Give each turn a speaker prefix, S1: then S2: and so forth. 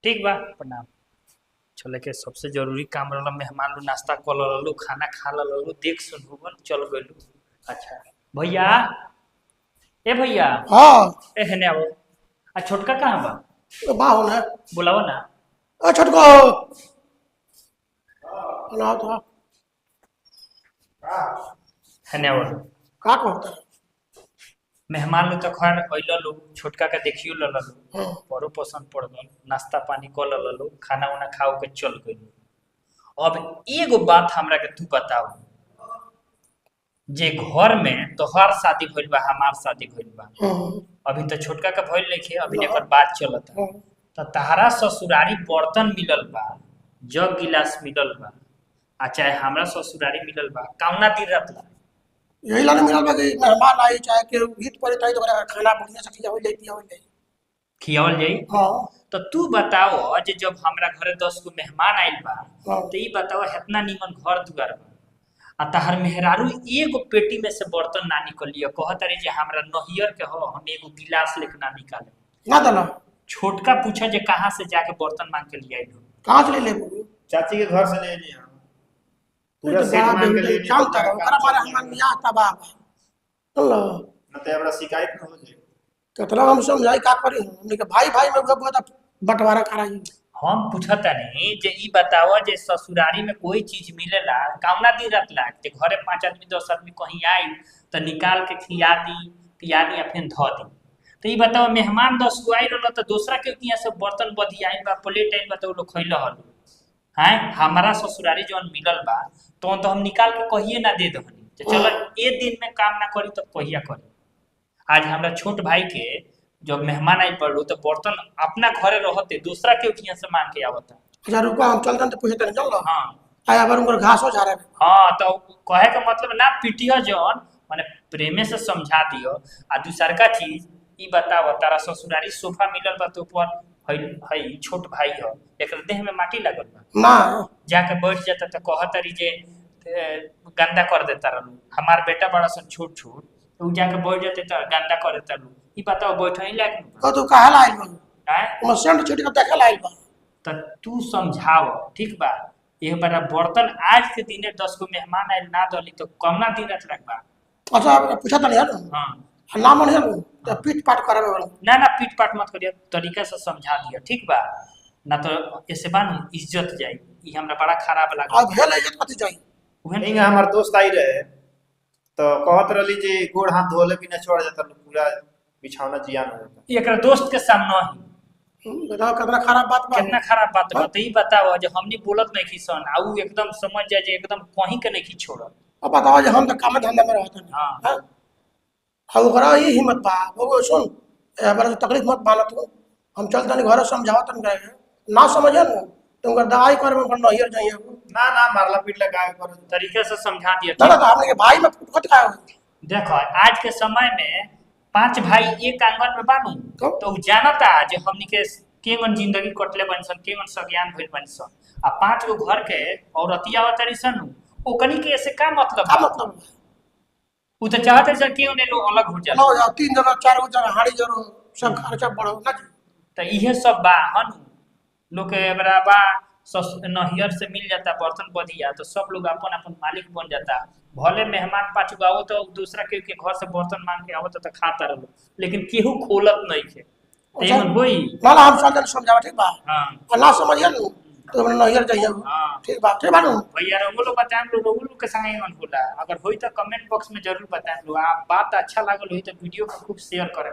S1: ठीक बा प्रणाम। चले के सबसे जरूरी काम रहला मेहमान लो नाश्ता कर ललो खाना खा ललो देख सुन होगन चल गइलू। अच्छा भैया, ए भैया,
S2: हाँ
S1: ए हेने आओ। आ छोटका कहाँ बा?
S2: बा होना
S1: बुलाओ ना।
S2: छोटको ना तो
S1: हेने आओ।
S2: का कहता
S1: मेहमान लोग तो खैर अइल लोग छोटका के देखियो ललो
S2: है
S1: बड़ो पसंद पड़ गल नाश्ता पानी कर ललो खाना वाना खाओ के चल गइल। अब एगो बात हमरा के तू बताओ, जे घर में तोहर शादी भइल बा हमार शादी भइल बा, अभी तो छोटका का भइल नइखे, अभी एकर बात चलता। तो तहरा ससुरारी बर्तन मिलल बा, जग गिलास मिलल बा, आ चाहे हमरा ससुरारी मिलल बा, कौना दिन रतला
S2: यही लाने मिलल बा कि मेहमान आई चाहे के हित पड़े ताई तो ओकरा खाना बढ़िया से खिया हो जाई हो जाई।
S1: खियावल जाई।
S2: हां
S1: तो तू बताओ जे जब हमरा घरे 10 गो मेहमान आइल बा,
S2: हां
S1: तो ई बताओ इतना नीमन घर दुआर बा, आ तहर मेहरारू एगो पेटी में से बर्तन ना निकलियो, कहत रही जे हमरा नहियर के हो, हम एगो गिलास लेके ना निकाले।
S2: ना दला
S1: छोटका पूछा जे कहाँ से जाके बर्तन मांग के लिए आइलो।
S2: कहां से ले ले
S3: चाची के घर से ले लिए हम पूरा
S2: तो
S3: सेट
S2: बड़ा
S3: मांग के ले
S2: बेहुदे
S3: लिए
S2: चलता है ओकरा बारे हमन मियां तबाह अल्लाह
S3: न ते हमरा शिकायत न हो जाए।
S2: कितना हम समझाई का करी हमने के भाई भाई में बहुत बंटवारा कराई।
S1: हम पूछता नहीं जे ई बताओ जे ससुरारी में कोई चीज मिलेला कौना दिन रतला जे घरे 5 आदमी 10 आदमी कहीं आई तो निकाल के खिया दी पिया दी या फिर धो दी। तो ई बताओ मेहमान 10 गो आई रहल तो दूसरा के यहाँ से बर्तन बधी आई बा प्लेट आई बा तो लोग खइल हल हैं। हमारा ससुरारी जौन मिलल बा तो हम निकाल के कहिए ना दे दहनी चलो ए दिन में काम ना करी तो कहिया करी। आज हमरा छोट भाई के जब मेहमान आई पड़लो तो बर्तन अपना घरे रहते दूसरा के यहाँ से मांग के आवता।
S2: अच्छा रुको हम चल तो पूछे तने चल
S1: हाँ
S2: आया बार उनकर घासो झारे
S1: हाँ, तो कहे का मतलब ना पिटियो जौन माने प्रेमे से समझा दियो। आ दूसर का चीज ई बताओ तारा ससुरारी सोफा मिलल बा तो ऊपर हई छोट भाई हो एकर देह में माटी लागल बा
S2: ना
S1: जाके बैठ जाता तो कहतरी जे गंदा कर देता रहलू। हमार बेटा बड़ा सन छोट छोट तो उ जाके बैठ जाते तो गंदा कर देता रहलू। ई बताओ बैठई लायक
S2: तो तू कहा लाइल बा
S1: हैं।
S2: हम सेंट छिट के देखे लाइल बा
S1: तो तू समझाव ठीक बा। ये बड़ा बर्तन आज के दिने 10 गो मेहमान आइल ना दली तो कमना दिन रख बा।
S2: अच्छा पूछा तने यार
S1: हाँ
S2: ना मन है तो पीट पाट करावे वाला
S1: ना ना पीट पाट मत करियो तरीका से समझा दियो ठीक बा ना तो ऐसे बानू इज्जत जाई। ई हमरा बड़ा खराब लागल।
S2: अब भेल इज्जत कथि जाई
S1: उहे
S3: इंग हमार दोस्त आई रहे तो कहत रहली जे गोड़ हाथ धोले बिना छोड़ जाता पूरा बिछौना जियान हो जाता।
S1: एकरा दोस्त के सामने ही
S2: बताओ कितना खराब बात बा
S1: कितना खराब बात बा। तो ई बताओ जे हमनी बोलत नहीं की सन आ उ एकदम समझ जाए जे एकदम कहीं के नहीं की छोड़ल।
S2: अब बताओ जे हम तो काम धंधा में रहते हैं
S1: हाँ
S2: हां अब ओकरा ही हिम्मत बा वो सुन ए बड़ा तकलीफ मत मानत हो हम चलता नहीं घर समझावत न गए ना समझे न तुम दवाई कर में अपन नहियर जाइए
S3: ना ना मारला पीटला काय कर
S1: तरीके से समझा दिया
S2: ना तो हमने के भाई में फुटफट का
S1: देखो आज के समय में 5 भाई एक आंगन में बानू तो उ जानता जे हमनी के केवन जिंदगी कटले बनसन केवन सज्ञान भइल बनसन। आ 5 गो घर के औरतिया आवतरी सन ओकनी के ऐसे का मतलब
S2: का
S1: बा?
S2: मतलब
S1: उ तो चाहते सर क्यों ने लोग अलग हो जाए
S2: लो या 3 जना 4 जना हाड़ी जरो सब खर्चा बढ़ो ना जी
S1: तो इहे सब बा हन लोग के बराबर नहियर से मिल जाता बर्तन बधिया तो सब लोग अपन अपन मालिक बन जाता। भले मेहमान 5 गो आओ तो दूसरा के घर से बर्तन मांग के आवत तो खाता रहो लेकिन केहू खोलत नहीं थे तेमन होई
S2: ना ना हम चल समझावा ठीक बा
S1: हां
S2: ना समझिए न तो नहियर जाइए
S1: हां
S2: ठीक बा नु
S1: भैया रोगलो बताएं रोगलो के संगे मन होला। अगर होई तो कमेंट बॉक्स में जरूर बताएं लो। आप बात अच्छा लागल होई तो वीडियो को खूब शेयर करें।